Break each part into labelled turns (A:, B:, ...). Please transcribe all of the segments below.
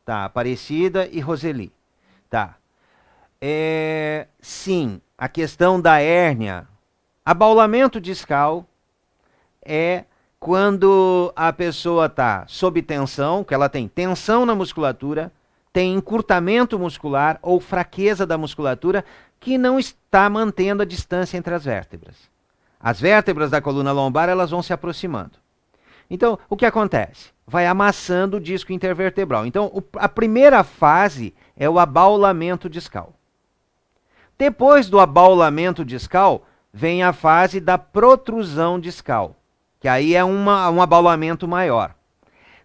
A: Tá, Aparecida e Roseli. Tá. Sim, a questão da hérnia. Abaulamento discal é quando a pessoa está sob tensão, que ela tem tensão na musculatura, tem encurtamento muscular ou fraqueza da musculatura que não está mantendo a distância entre as vértebras. As vértebras da coluna lombar, elas vão se aproximando. Então, o que acontece? Vai amassando o disco intervertebral. Então, a primeira fase é o abaulamento discal. Depois do abaulamento discal, vem a fase da protrusão discal, que aí é um abaulamento maior.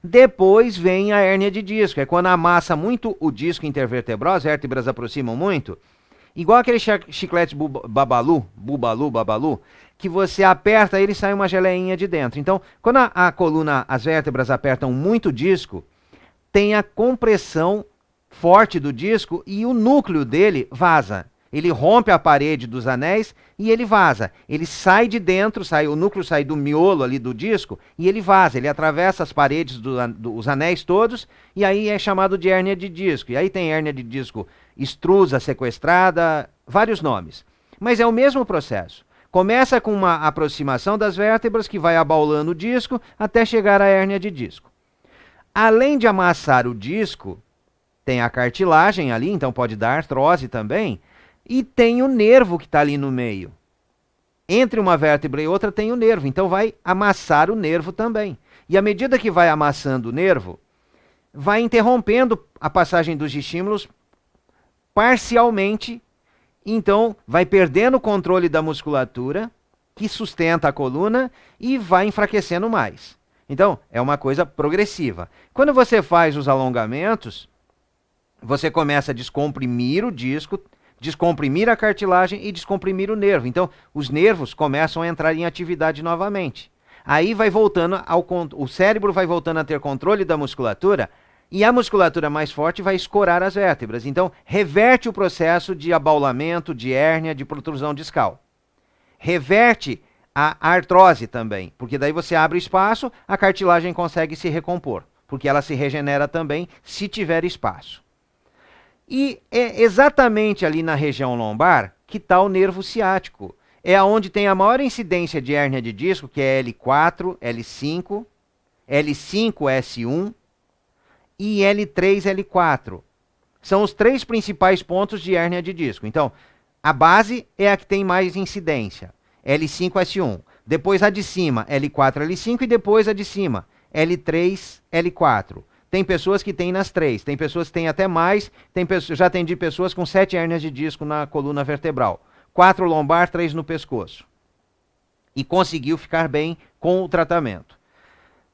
A: Depois vem a hérnia de disco, é quando amassa muito o disco intervertebral, as vértebras aproximam muito, igual aquele chiclete bubalu, que você aperta ele e sai uma geleinha de dentro. Então, quando a coluna, as vértebras apertam muito o disco, tem a compressão forte do disco e o núcleo dele vaza. Ele rompe a parede dos anéis e ele vaza. Ele sai de dentro, o núcleo sai do miolo ali do disco e ele vaza. Ele atravessa as paredes dos anéis todos e aí é chamado de hérnia de disco. E aí tem hérnia de disco extrusa, sequestrada, vários nomes. Mas é o mesmo processo. Começa com uma aproximação das vértebras que vai abaulando o disco até chegar à hérnia de disco. Além de amassar o disco, tem a cartilagem ali, então pode dar artrose também. E tem o nervo que está ali no meio. Entre uma vértebra e outra tem o nervo, então vai amassar o nervo também. E à medida que vai amassando o nervo, vai interrompendo a passagem dos estímulos parcialmente, então vai perdendo o controle da musculatura, que sustenta a coluna, e vai enfraquecendo mais. Então, é uma coisa progressiva. Quando você faz os alongamentos, você começa a descomprimir o disco, descomprimir a cartilagem e descomprimir o nervo. Então, os nervos começam a entrar em atividade novamente. Aí vai voltando o cérebro vai voltando a ter controle da musculatura e a musculatura mais forte vai escorar as vértebras. Então, reverte o processo de abaulamento, de hérnia, de protrusão discal. Reverte a artrose também, porque daí você abre espaço, a cartilagem consegue se recompor, porque ela se regenera também se tiver espaço. E é exatamente ali na região lombar que está o nervo ciático. É onde tem a maior incidência de hérnia de disco, que é L4, L5, L5S1 e L3, L4. São os três principais pontos de hérnia de disco. Então, a base é a que tem mais incidência, L5S1. Depois a de cima, L4, L5 e depois a de cima, L3, L4. Tem pessoas que têm nas três, tem pessoas que têm até mais, já atendi pessoas com 7 hérnias de disco na coluna vertebral, 4 lombar, 3 no pescoço. E conseguiu ficar bem com o tratamento.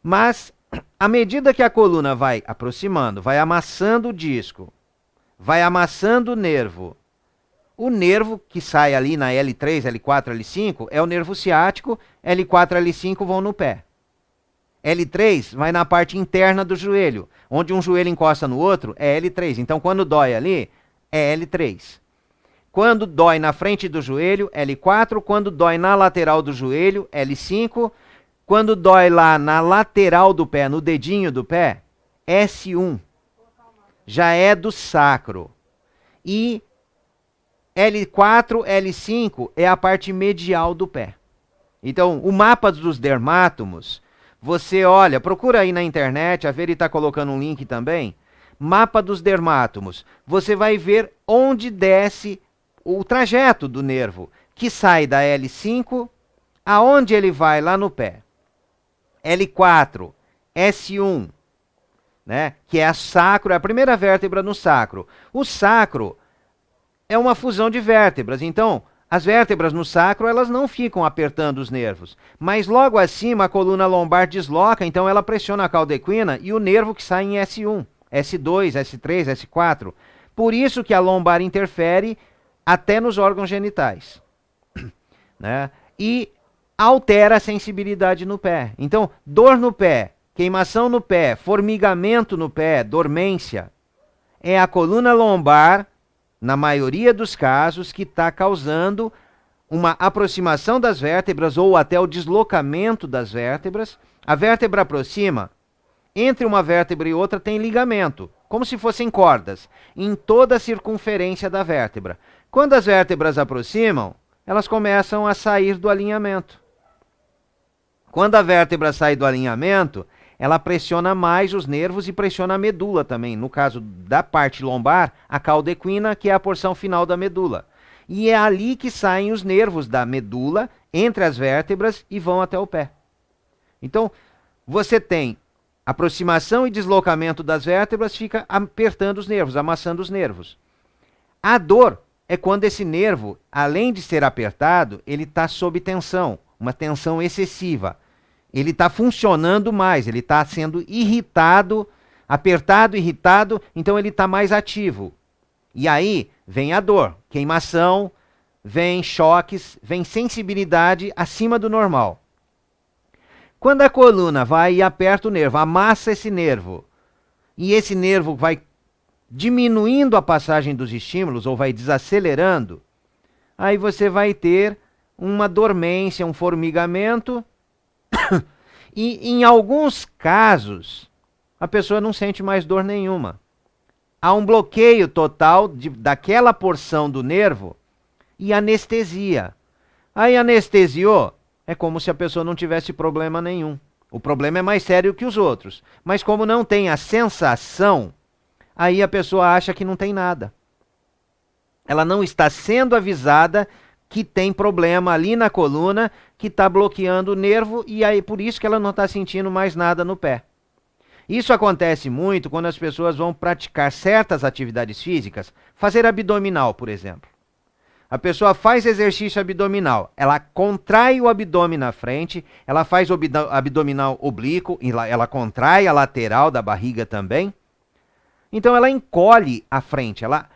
A: Mas, à medida que a coluna vai aproximando, vai amassando o disco, vai amassando o nervo que sai ali na L3, L4, L5 é o nervo ciático, L4, L5 vão no pé. L3 vai na parte interna do joelho, onde um joelho encosta no outro é L3. Então, quando dói ali, é L3. Quando dói na frente do joelho, L4. Quando dói na lateral do joelho, L5. Quando dói lá na lateral do pé, no dedinho do pé, S1. Já é do sacro. E L4, L5 é a parte medial do pé. Então, o mapa dos dermátomos, você olha, procura aí na internet, a Vera está colocando um link também, mapa dos dermátomos. Você vai ver onde desce o trajeto do nervo, que sai da L5, aonde ele vai lá no pé. L4, S1, né, que é a sacro, é a primeira vértebra no sacro. O sacro é uma fusão de vértebras, então as vértebras no sacro, elas não ficam apertando os nervos, mas logo acima a coluna lombar desloca, então ela pressiona a caudequina e o nervo que sai em S1, S2, S3, S4. Por isso que a lombar interfere até nos órgãos genitais, né? E altera a sensibilidade no pé. Então, dor no pé, queimação no pé, formigamento no pé, dormência, é a coluna lombar, na maioria dos casos, que está causando uma aproximação das vértebras ou até o deslocamento das vértebras. A vértebra aproxima, entre uma vértebra e outra tem ligamento. como se fossem cordas, em toda a circunferência da vértebra. Quando as vértebras aproximam, elas começam a sair do alinhamento. Quando a vértebra sai do alinhamento, ela pressiona mais os nervos e pressiona a medula também. No caso da parte lombar, a cauda equina, que é a porção final da medula. E é ali que saem os nervos da medula, entre as vértebras, e vão até o pé. Então, você tem aproximação e deslocamento das vértebras, fica apertando os nervos, amassando os nervos. A dor é quando esse nervo, além de ser apertado, ele está sob tensão, uma tensão excessiva. Ele está funcionando mais, ele está sendo irritado, apertado, irritado, então ele está mais ativo. E aí vem a dor, queimação, vem choques, vem sensibilidade acima do normal. Quando a coluna vai e aperta o nervo, amassa esse nervo, e esse nervo vai diminuindo a passagem dos estímulos, ou vai desacelerando, aí você vai ter uma dormência, um formigamento, e em alguns casos, a pessoa não sente mais dor nenhuma. Há um bloqueio total daquela porção do nervo e anestesia. Aí anestesiou, é como se a pessoa não tivesse problema nenhum. O problema é mais sério que os outros. Mas como não tem a sensação, aí a pessoa acha que não tem nada. Ela não está sendo avisada que tem problema ali na coluna, que está bloqueando o nervo, e aí por isso que ela não está sentindo mais nada no pé. Isso acontece muito quando as pessoas vão praticar certas atividades físicas, fazer abdominal, por exemplo. A pessoa faz exercício abdominal, ela contrai o abdômen na frente, ela faz o abdominal oblíquo, ela contrai a lateral da barriga também. Então ela encolhe a frente, ela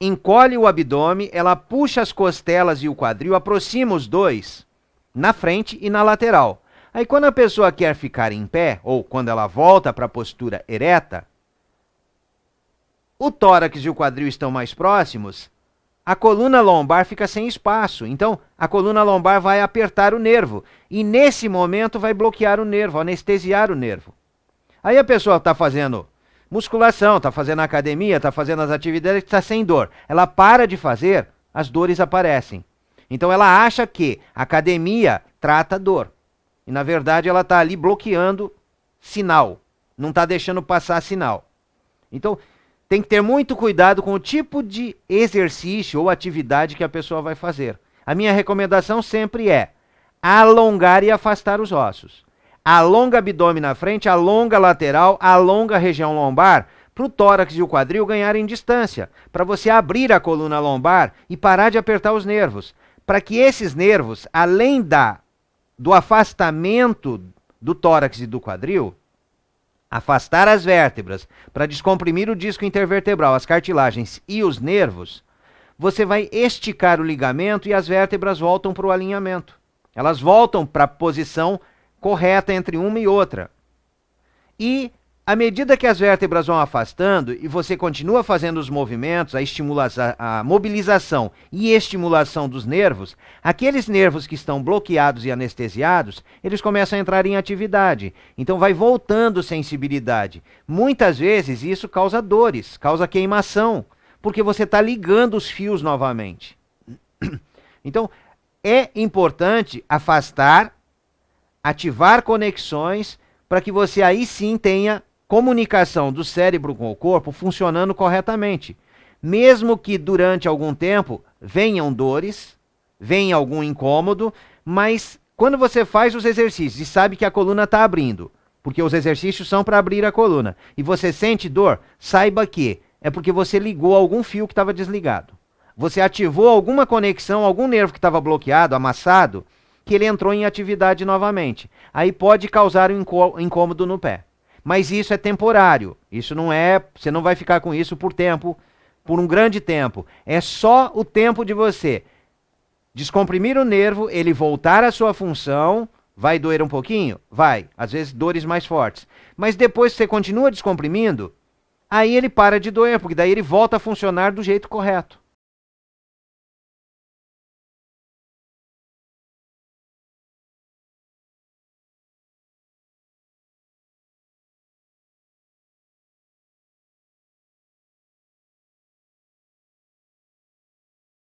A: encolhe o abdômen, ela puxa as costelas e o quadril, aproxima os dois na frente e na lateral. Aí quando a pessoa quer ficar em pé, ou quando ela volta para a postura ereta, o tórax e o quadril estão mais próximos, a coluna lombar fica sem espaço. Então a coluna lombar vai apertar o nervo e nesse momento vai bloquear o nervo, anestesiar o nervo. Aí a pessoa está fazendo musculação, está fazendo academia, está fazendo as atividades, está sem dor. Ela para de fazer, as dores aparecem. Então ela acha que a academia trata dor. E na verdade ela está ali bloqueando sinal, não está deixando passar sinal. Então tem que ter muito cuidado com o tipo de exercício ou atividade que a pessoa vai fazer. A minha recomendação sempre é alongar e afastar os ossos. Alonga o abdômen na frente, alonga a lateral, alonga a região lombar, para o tórax e o quadril ganharem distância, para você abrir a coluna lombar e parar de apertar os nervos, para que esses nervos, além do afastamento do tórax e do quadril, afastar as vértebras para descomprimir o disco intervertebral, as cartilagens e os nervos, você vai esticar o ligamento e as vértebras voltam para o alinhamento. Elas voltam para a posição correta entre uma e outra. E à medida que as vértebras vão afastando e você continua fazendo os movimentos, a mobilização e estimulação dos nervos, aqueles nervos que estão bloqueados e anestesiados, eles começam a entrar em atividade. Então vai voltando sensibilidade. Muitas vezes isso causa dores, causa queimação, porque você está ligando os fios novamente. Então é importante afastar, ativar conexões, para que você aí sim tenha comunicação do cérebro com o corpo funcionando corretamente. Mesmo que durante algum tempo venham dores, venha algum incômodo, mas quando você faz os exercícios e sabe que a coluna está abrindo, porque os exercícios são para abrir a coluna, e você sente dor, saiba que é porque você ligou algum fio que estava desligado. Você ativou alguma conexão, algum nervo que estava bloqueado, amassado, que ele entrou em atividade novamente. Aí pode causar um incômodo no pé. Mas isso é temporário. Isso não é, você não vai ficar com isso por um grande tempo. É só o tempo de você descomprimir o nervo, ele voltar à sua função. Vai doer um pouquinho? Vai. Às vezes dores mais fortes. Mas depois que você continua descomprimindo, aí ele para de doer, porque daí ele volta a funcionar do jeito correto.